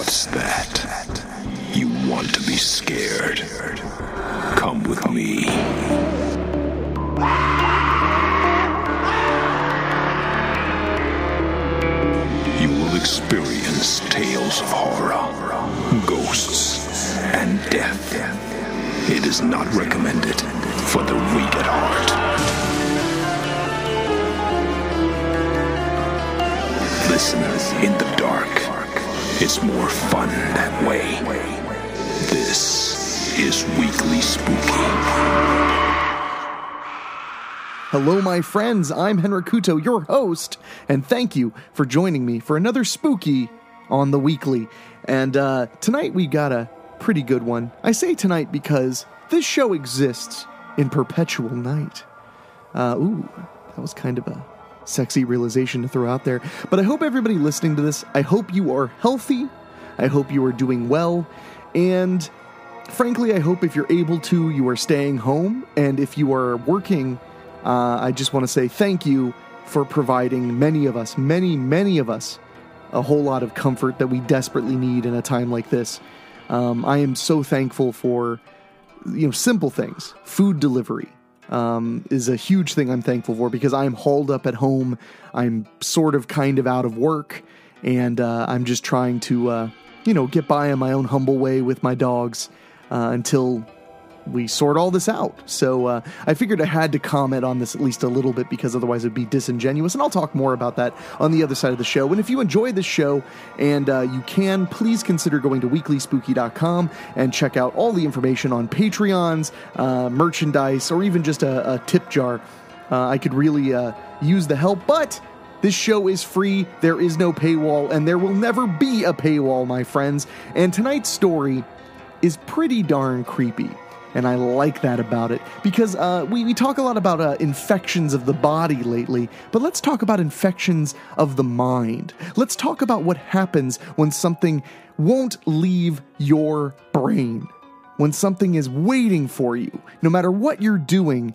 What's that? You want to be scared? Come with me. You will experience tales of horror, ghosts, and death. It is not recommended for the weak at heart. Listen in the dark. It's more fun that way. This is Weekly Spooky. Hello, my friends. I'm Henrikuto, your host, and thank you for joining me for another Spooky on the Weekly. And tonight we got a pretty good one. I say tonight because this show exists in perpetual night. That was kind of a sexy realization to throw out there. But I hope everybody listening to this, I hope you are healthy. I hope you are doing well. And frankly, I hope if you're able to, you are staying home. And if you are working, I just want to say thank you for providing many of us, a whole lot of comfort that we desperately need in a time like this. I am so thankful for, simple things. Food delivery is a huge thing I'm thankful for because I'm hauled up at home. I'm sort of kind of out of work, and I'm just trying to, get by in my own humble way with my dogs until we sort all this out. So I figured I had to comment on this at least a little bit because otherwise it'd be disingenuous, and I'll talk more about that on the other side of the show. And if you enjoy this show, and you can, please consider going to weeklyspooky.com and check out all the information on Patreons, merchandise, or even just a tip jar. I could really use the help, but this show is free, there is no paywall, and there will never be a paywall, my friends. And tonight's story is pretty darn creepy. And I like that about it, because we talk a lot about infections of the body lately, but let's talk about infections of the mind. Let's talk about what happens when something won't leave your brain. When something is waiting for you, no matter what you're doing,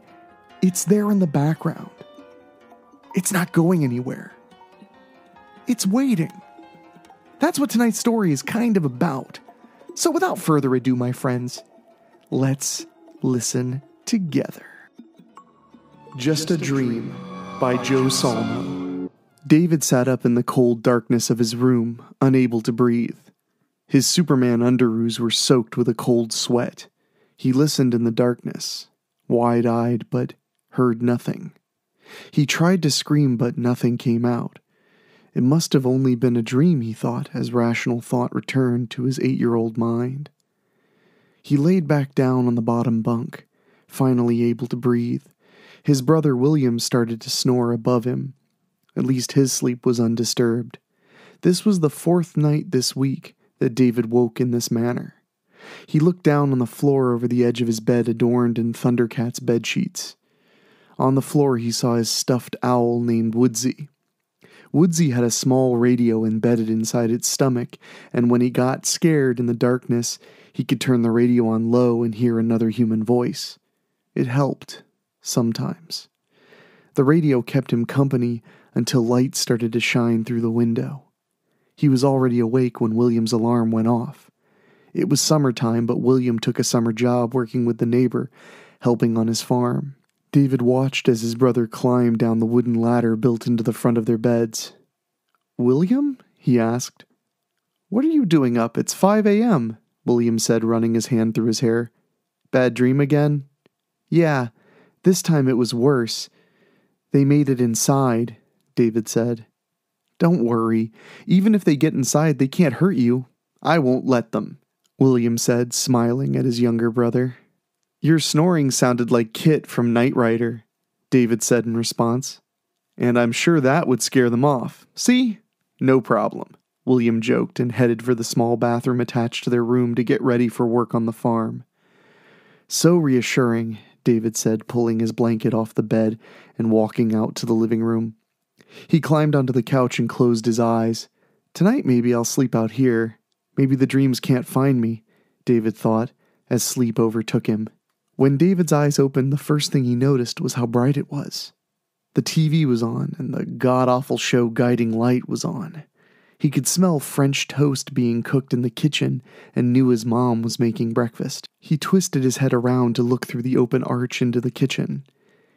it's there in the background. It's not going anywhere. It's waiting. That's what tonight's story is kind of about. So without further ado, my friends, let's listen together. Just a Dream by Joe Solmo. David sat up in the cold darkness of his room, unable to breathe. His Superman underoos were soaked with a cold sweat. He listened in the darkness, wide-eyed, but heard nothing. He tried to scream, but nothing came out. It must have only been a dream, he thought, as rational thought returned to his 8-year-old mind. He laid back down on the bottom bunk, finally able to breathe. His brother William started to snore above him. At least his sleep was undisturbed. This was the 4th night this week that David woke in this manner. He looked down on the floor over the edge of his bed adorned in Thundercat's bedsheets. On the floor he saw his stuffed owl named Woodsy. Woodsy had a small radio embedded inside its stomach, and when he got scared in the darkness, he could turn the radio on low and hear another human voice. It helped, sometimes. The radio kept him company until light started to shine through the window. He was already awake when William's alarm went off. It was summertime, but William took a summer job working with the neighbor, helping on his farm. David watched as his brother climbed down the wooden ladder built into the front of their beds. "William?" he asked. "What are you doing up? It's 5 a.m., William said, running his hand through his hair. "Bad dream again?" "Yeah, this time it was worse. They made it inside," David said. "Don't worry. Even if they get inside, they can't hurt you. I won't let them," William said, smiling at his younger brother. "Your snoring sounded like Kit from Knight Rider," David said in response. "And I'm sure that would scare them off. See? No problem," William joked and headed for the small bathroom attached to their room to get ready for work on the farm. "So reassuring," David said, pulling his blanket off the bed and walking out to the living room. He climbed onto the couch and closed his eyes. "Tonight maybe I'll sleep out here. Maybe the dreams can't find me," David thought, as sleep overtook him. When David's eyes opened, the first thing he noticed was how bright it was. The TV was on, and the god-awful show Guiding Light was on. He could smell French toast being cooked in the kitchen and knew his mom was making breakfast. He twisted his head around to look through the open arch into the kitchen.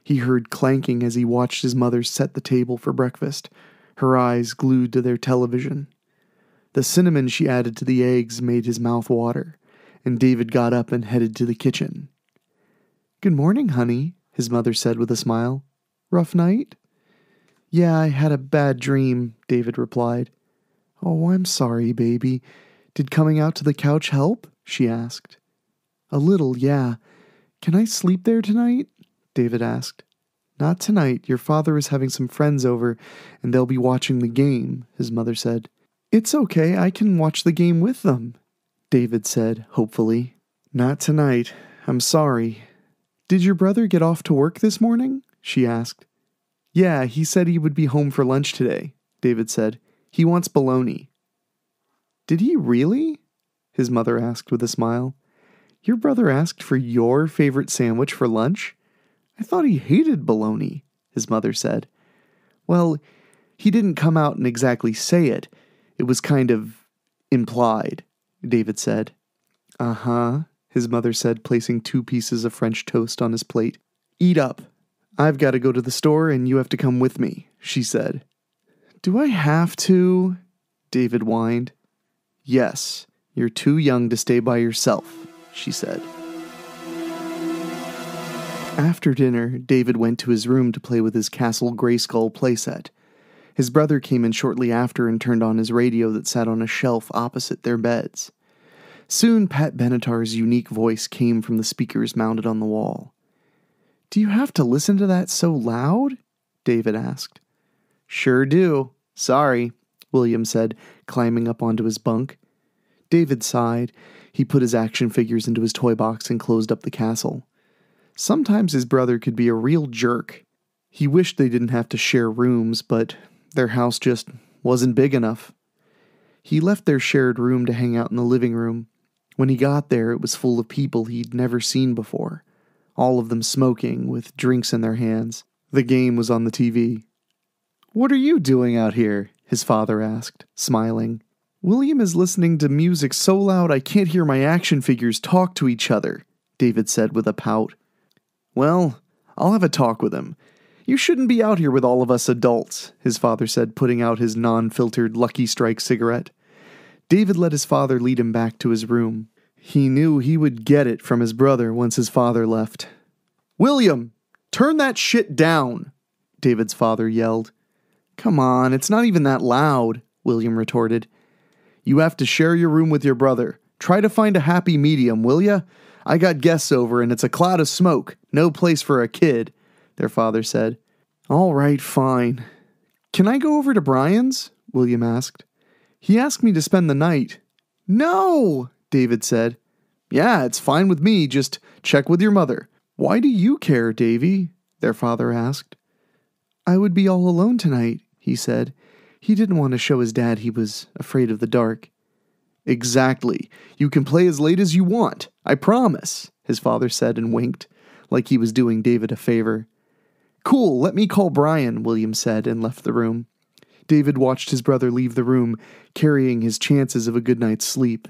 He heard clanking as he watched his mother set the table for breakfast, her eyes glued to their television. The cinnamon she added to the eggs made his mouth water, and David got up and headed to the kitchen. "Good morning, honey," his mother said with a smile. "Rough night?" "Yeah, I had a bad dream," David replied. "Oh, I'm sorry, baby. Did coming out to the couch help?" she asked. "A little, yeah. Can I sleep there tonight?" David asked. "Not tonight. Your father is having some friends over, and they'll be watching the game," his mother said. "It's okay. I can watch the game with them," David said, hopefully. "Not tonight. I'm sorry." "Did your brother get off to work this morning?" she asked. "Yeah, he said he would be home for lunch today," David said. "He wants bologna." "Did he really?" his mother asked with a smile. "Your brother asked for your favorite sandwich for lunch? I thought he hated bologna," his mother said. "Well, he didn't come out and exactly say it. It was kind of implied," David said. "Uh-huh," his mother said, placing 2 pieces of French toast on his plate. "Eat up. I've got to go to the store and you have to come with me," she said. "Do I have to?" David whined. "Yes, you're too young to stay by yourself," she said. After dinner, David went to his room to play with his Castle Grayskull playset. His brother came in shortly after and turned on his radio that sat on a shelf opposite their beds. Soon Pat Benatar's unique voice came from the speakers mounted on the wall. "Do you have to listen to that so loud?" David asked. "Sure do. Sorry," William said, climbing up onto his bunk. David sighed. He put his action figures into his toy box and closed up the castle. Sometimes his brother could be a real jerk. He wished they didn't have to share rooms, but their house just wasn't big enough. He left their shared room to hang out in the living room. When he got there, it was full of people he'd never seen before, all of them smoking, with drinks in their hands. The game was on the TV. "What are you doing out here?" his father asked, smiling. "William is listening to music so loud I can't hear my action figures talk to each other," David said with a pout. "Well, I'll have a talk with him. You shouldn't be out here with all of us adults," his father said, putting out his non-filtered Lucky Strike cigarette. David let his father lead him back to his room. He knew he would get it from his brother once his father left. "William, turn that shit down," David's father yelled. "Come on, it's not even that loud," William retorted. "You have to share your room with your brother. Try to find a happy medium, will ya? I got guests over and it's a cloud of smoke. No place for a kid," their father said. "All right, fine. Can I go over to Brian's?" William asked. "He asked me to spend the night." "No!" David said. "Yeah, it's fine with me. Just check with your mother." "Why do you care, Davy?" their father asked. "I would be all alone tonight," he said. He didn't want to show his dad he was afraid of the dark. "Exactly. You can play as late as you want. I promise," his father said and winked, like he was doing David a favor. "Cool, let me call Brian," William said and left the room. David watched his brother leave the room, carrying his chances of a good night's sleep.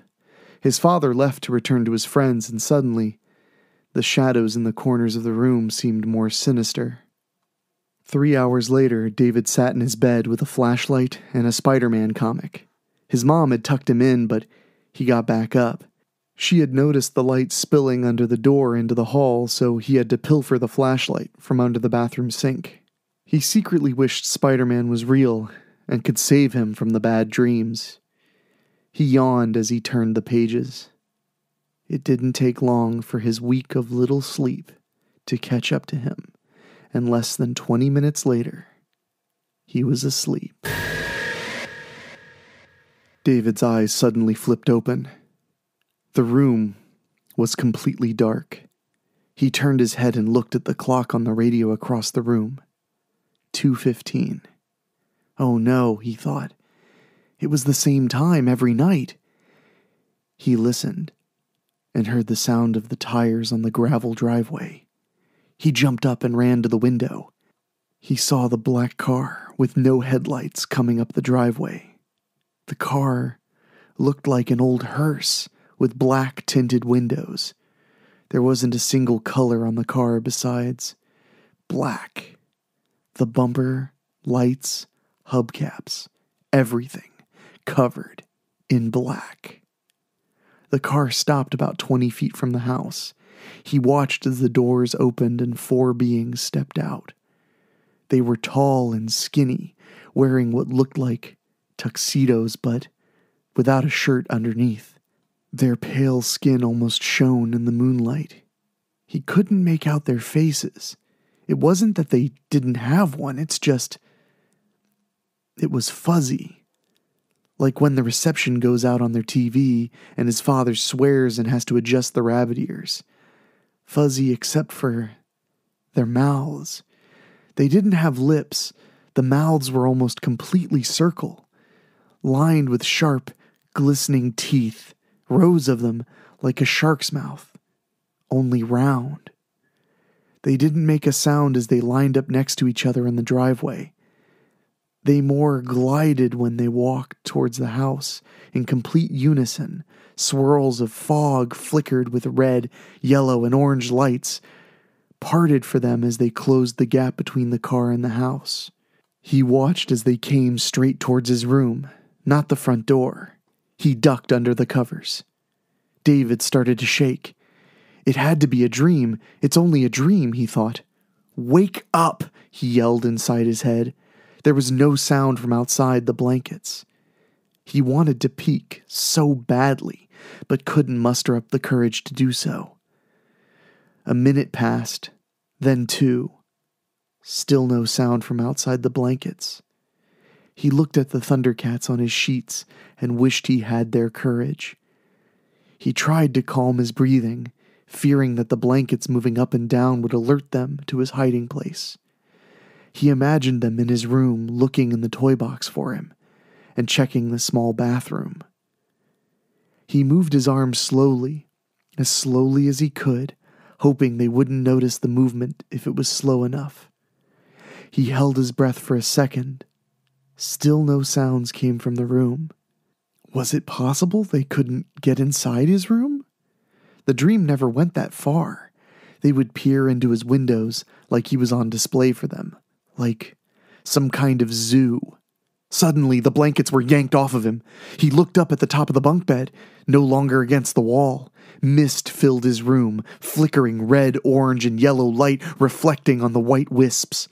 His father left to return to his friends, and suddenly, the shadows in the corners of the room seemed more sinister. 3 hours later, David sat in his bed with a flashlight and a Spider-Man comic. His mom had tucked him in, but he got back up. She had noticed the light spilling under the door into the hall, so he had to pilfer the flashlight from under the bathroom sink. He secretly wished Spider-Man was real and could save him from the bad dreams. He yawned as he turned the pages. It didn't take long for his week of little sleep to catch up to him, and less than 20 minutes later, he was asleep. David's eyes suddenly flipped open. The room was completely dark. He turned his head and looked at the clock on the radio across the room. 2:15. Oh no, he thought. It was the same time every night. He listened and heard the sound of the tires on the gravel driveway. He jumped up and ran to the window. He saw the black car with no headlights coming up the driveway. The car looked like an old hearse with black tinted windows. There wasn't a single color on the car besides black. The bumper, lights, hubcaps, everything covered in black. The car stopped about 20 feet from the house. He watched as the doors opened and 4 beings stepped out. They were tall and skinny, wearing what looked like tuxedos, but without a shirt underneath. Their pale skin almost shone in the moonlight. He couldn't make out their faces. It wasn't that they didn't have one, it's just, it was fuzzy. Like when the reception goes out on their TV and his father swears and has to adjust the rabbit ears. Fuzzy except for their mouths. They didn't have lips. The mouths were almost completely circle, lined with sharp, glistening teeth, rows of them like a shark's mouth, only round. They didn't make a sound as they lined up next to each other in the driveway. They more glided when they walked towards the house in complete unison. Swirls of fog flickered with red, yellow, and orange lights, parted for them as they closed the gap between the car and the house. He watched as they came straight towards his room, not the front door. He ducked under the covers. David started to shake. It had to be a dream. It's only a dream, he thought. "Wake up!" he yelled inside his head. There was no sound from outside the blankets. He wanted to peek so badly, but couldn't muster up the courage to do so. A minute passed, then 2. Still no sound from outside the blankets. He looked at the Thundercats on his sheets and wished he had their courage. He tried to calm his breathing, fearing that the blankets moving up and down would alert them to his hiding place. He imagined them in his room looking in the toy box for him and checking the small bathroom. He moved his arms slowly as he could, hoping they wouldn't notice the movement if it was slow enough. He held his breath for a second. Still no sounds came from the room. Was it possible they couldn't get inside his room? The dream never went that far. They would peer into his windows like he was on display for them, like some kind of zoo. Suddenly, the blankets were yanked off of him. He looked up at the top of the bunk bed, no longer against the wall. Mist filled his room, flickering red, orange, and yellow light reflecting on the white wisps.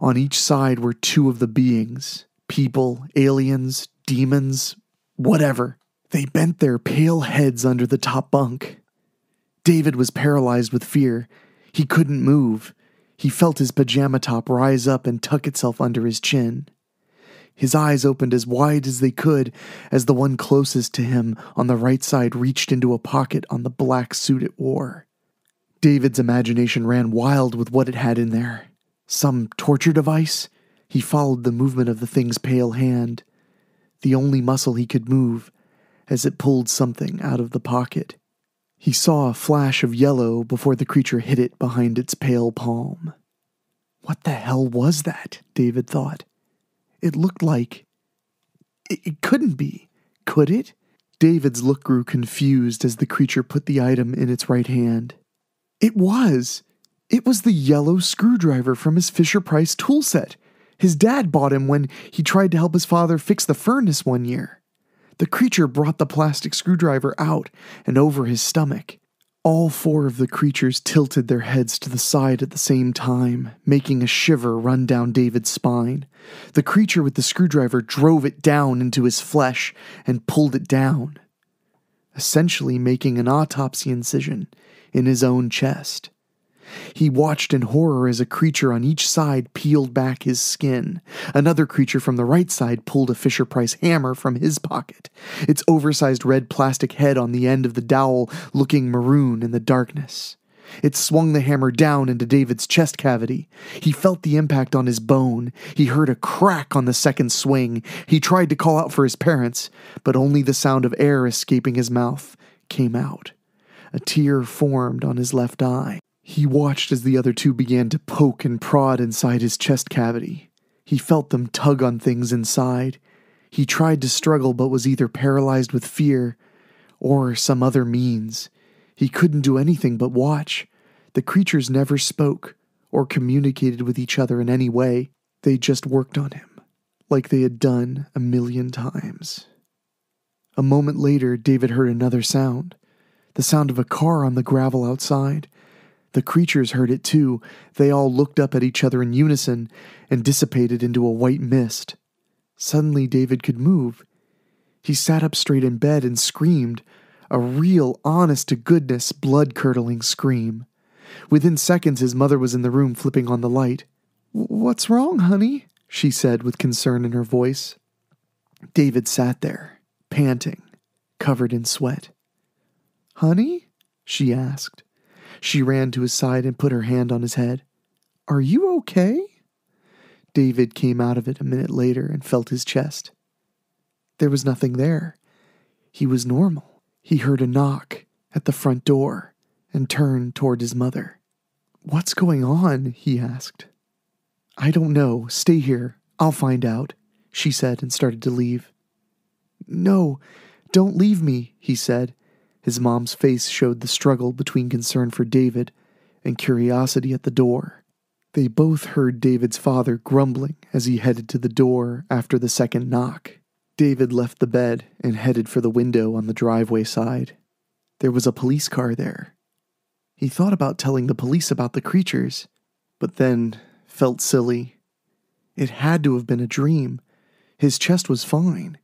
On each side were 2 of the beings, people, aliens, demons, whatever. They bent their pale heads under the top bunk. David was paralyzed with fear. He couldn't move. He felt his pajama top rise up and tuck itself under his chin. His eyes opened as wide as they could as the one closest to him on the right side reached into a pocket on the black suit it wore. David's imagination ran wild with what it had in there. Some torture device? He followed the movement of the thing's pale hand, the only muscle he could move, as it pulled something out of the pocket. He saw a flash of yellow before the creature hid it behind its pale palm. What the hell was that? David thought. It looked like... It couldn't be. Could it? David's look grew confused as the creature put the item in its right hand. It was! It was the yellow screwdriver from his Fisher-Price tool set. His dad bought him when he tried to help his father fix the furnace one year. The creature brought the plastic screwdriver out and over his stomach. All 4 of the creatures tilted their heads to the side at the same time, making a shiver run down David's spine. The creature with the screwdriver drove it down into his flesh and pulled it down, essentially making an autopsy incision in his own chest. He watched in horror as a creature on each side peeled back his skin. Another creature from the right side pulled a Fisher-Price hammer from his pocket, its oversized red plastic head on the end of the dowel looking maroon in the darkness. It swung the hammer down into David's chest cavity. He felt the impact on his bone. He heard a crack on the second swing. He tried to call out for his parents, but only the sound of air escaping his mouth came out. A tear formed on his left eye. He watched as the other 2 began to poke and prod inside his chest cavity. He felt them tug on things inside. He tried to struggle but was either paralyzed with fear or some other means. He couldn't do anything but watch. The creatures never spoke or communicated with each other in any way. They just worked on him, like they had done 1,000,000 times. A moment later, David heard another sound. The sound of a car on the gravel outside. The creatures heard it too. They all looked up at each other in unison and dissipated into a white mist. Suddenly, David could move. He sat up straight in bed and screamed, a real, honest-to-goodness, blood-curdling scream. Within seconds, his mother was in the room flipping on the light. "What's wrong, honey?" she said with concern in her voice. David sat there, panting, covered in sweat. "Honey?" she asked. She ran to his side and put her hand on his head. "Are you okay?" David came out of it a minute later and felt his chest. There was nothing there. He was normal. He heard a knock at the front door and turned toward his mother. "What's going on?" he asked. "I don't know. Stay here. I'll find out," she said and started to leave. "No, don't leave me," he said. His mom's face showed the struggle between concern for David and curiosity at the door. They both heard David's father grumbling as he headed to the door after the second knock. David left the bed and headed for the window on the driveway side. There was a police car there. He thought about telling the police about the creatures, but then felt silly. It had to have been a dream. His chest was fine.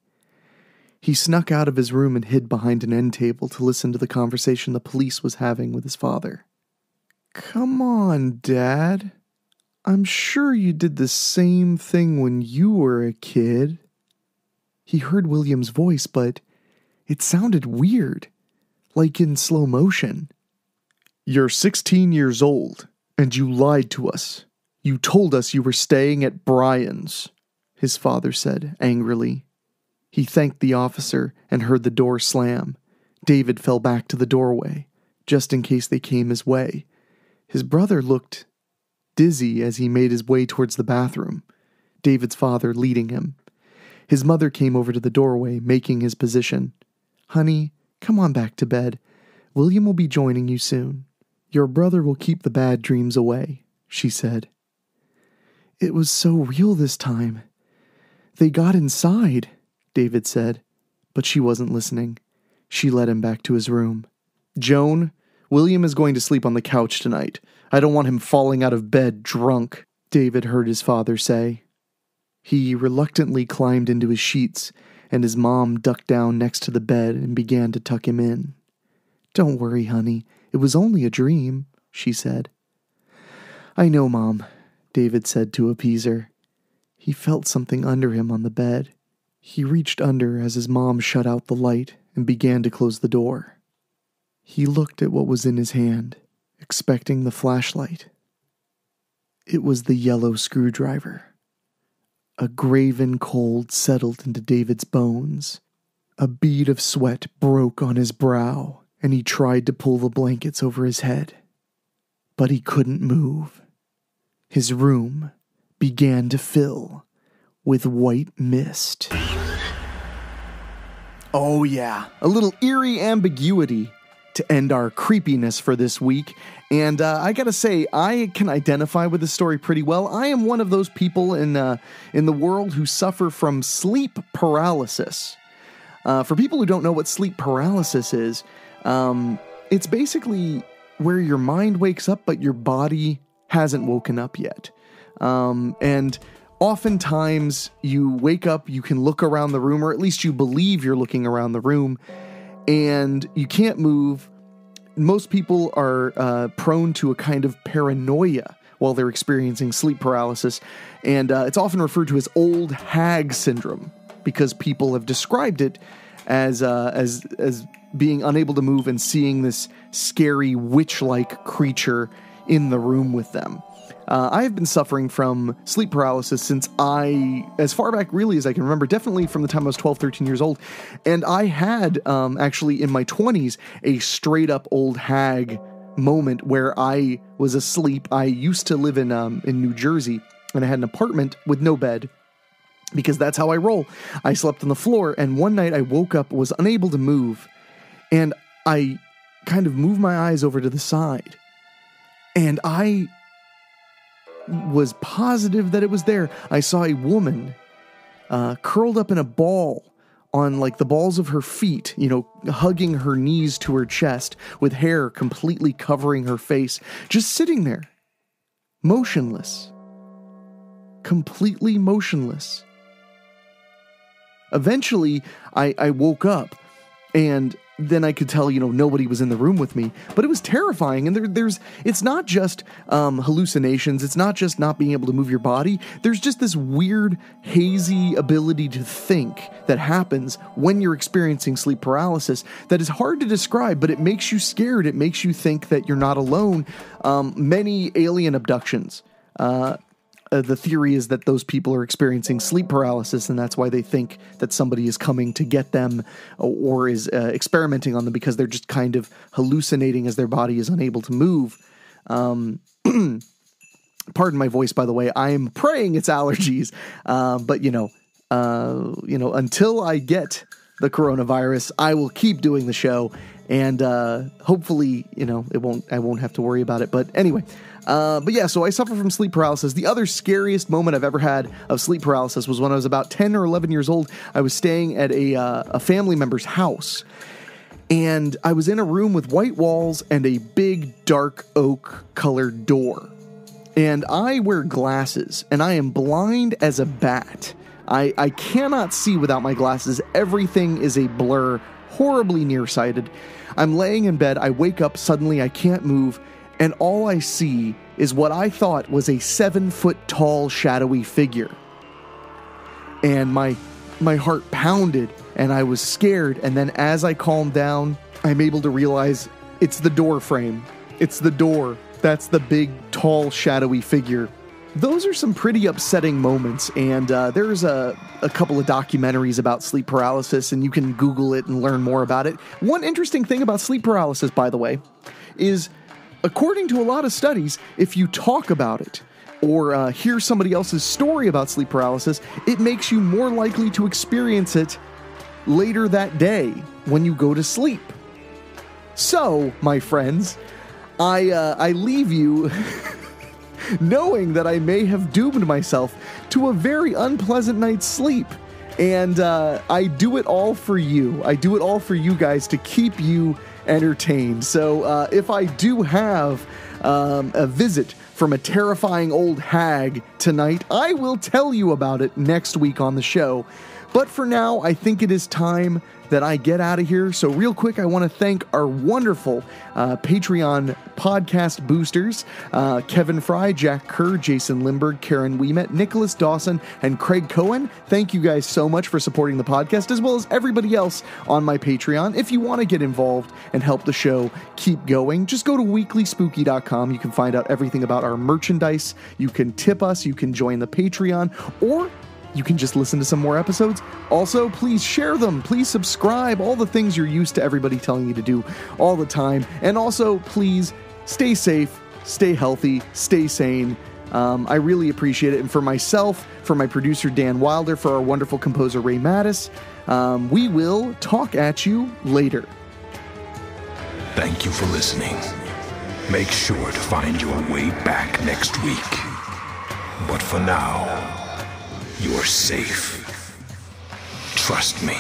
He snuck out of his room and hid behind an end table to listen to the conversation the police was having with his father. "Come on, Dad. I'm sure you did the same thing when you were a kid." He heard William's voice, but it sounded weird, like in slow motion. "You're 16 years old, and you lied to us. You told us you were staying at Brian's," his father said angrily. He thanked the officer and heard the door slam. David fell back to the doorway, just in case they came his way. His brother looked dizzy as he made his way towards the bathroom, David's father leading him. His mother came over to the doorway, making his position. "Honey, come on back to bed. William will be joining you soon. Your brother will keep the bad dreams away," she said. "It was so real this time. They got inside," David said, but she wasn't listening. She led him back to his room. "Joan, William is going to sleep on the couch tonight. I don't want him falling out of bed drunk," David heard his father say. He reluctantly climbed into his sheets, and his mom ducked down next to the bed and began to tuck him in. "Don't worry, honey. It was only a dream," she said. "I know, Mom," David said to appease her. He felt something under him on the bed. He reached under as his mom shut out the light and began to close the door. He looked at what was in his hand, expecting the flashlight. It was the yellow screwdriver. A graven cold settled into David's bones. A bead of sweat broke on his brow, and he tried to pull the blankets over his head. But he couldn't move. His room began to fill with white mist. Oh yeah, a little eerie ambiguity to end our creepiness for this week. And I gotta say, I can identify with this story pretty well. I am one of those people in the world who suffer from sleep paralysis. For people who don't know what sleep paralysis is, it's basically where your mind wakes up but your body hasn't woken up yet. And oftentimes you wake up, you can look around the room, or at least you believe you're looking around the room, and you can't move. Most people are prone to a kind of paranoia while they're experiencing sleep paralysis, and it's often referred to as old hag syndrome because people have described it as being unable to move and seeing this scary witch-like creature in the room with them. I have been suffering from sleep paralysis since as far back really as I can remember, definitely from the time I was 12, 13 years old. And I had, actually in my 20s, a straight up old hag moment where I was asleep. I used to live in New Jersey, and I had an apartment with no bed. because that's how I roll. I slept on the floor, and one night I woke up, was unable to move, and I kind of moved my eyes over to the side, and I was positive that it was there. I saw a woman curled up in a ball on like the balls of her feet, hugging her knees to her chest with hair completely covering her face, just sitting there, motionless, completely motionless. Eventually, I woke up, and then I could tell, nobody was in the room with me, but it was terrifying. And it's not just hallucinations. It's not just not being able to move your body. There's just this weird, hazy ability to think that happens when you're experiencing sleep paralysis that is hard to describe, but it makes you scared. It makes you think that you're not alone. Many alien abductions, the theory is that those people are experiencing sleep paralysis, and that's why they think that somebody is coming to get them or is experimenting on them, because they're just kind of hallucinating as their body is unable to move. Pardon my voice, by the way. I am praying it's allergies, but until I get the coronavirus, I will keep doing the show, and hopefully, I won't have to worry about it. But anyway. So I suffer from sleep paralysis. The other scariest moment I've ever had of sleep paralysis was when I was about 10 or 11 years old. I was staying at a family member's house, and I was in a room with white walls and a big dark oak colored door. And I wear glasses, and I am blind as a bat. I cannot see without my glasses. Everything is a blur, horribly nearsighted. I'm laying in bed. I wake up suddenly. I can't move. And all I see is what I thought was a 7-foot-tall shadowy figure. And my heart pounded, and I was scared. And then as I calmed down, I'm able to realize it's the door frame. It's the door. That's the big, tall, shadowy figure. Those are some pretty upsetting moments, and there's a couple of documentaries about sleep paralysis, and you can Google it and learn more about it. One interesting thing about sleep paralysis, by the way, is according to a lot of studies, if you talk about it or hear somebody else's story about sleep paralysis, it makes you more likely to experience it later that day when you go to sleep. So, my friends, I leave you knowing that I may have doomed myself to a very unpleasant night's sleep. And I do it all for you. I do it all for you guys to keep you entertained. So if I do have a visit from a terrifying old hag tonight, I will tell you about it next week on the show. But for now, I think it is time that I get out of here. So real quick, I want to thank our wonderful Patreon podcast boosters, Kevin Fry, Jack Kerr, Jason Limberg, Karen Wiemet, Nicholas Dawson, and Craig Cohen. Thank you guys so much for supporting the podcast, as well as everybody else on my Patreon. If you want to get involved and help the show keep going, just go to weeklyspooky.com. You can find out everything about our merchandise. You can tip us. You can join the Patreon, or you can just listen to some more episodes. Also, please share them. Please subscribe. All the things you're used to everybody telling you to do all the time. And also, please stay safe, stay healthy, stay sane. I really appreciate it. And for myself, for my producer Dan Wilder, for our wonderful composer Ray Mattis, we will talk at you later. Thank you for listening. Make sure to find your way back next week. But for now, you're safe. Trust me.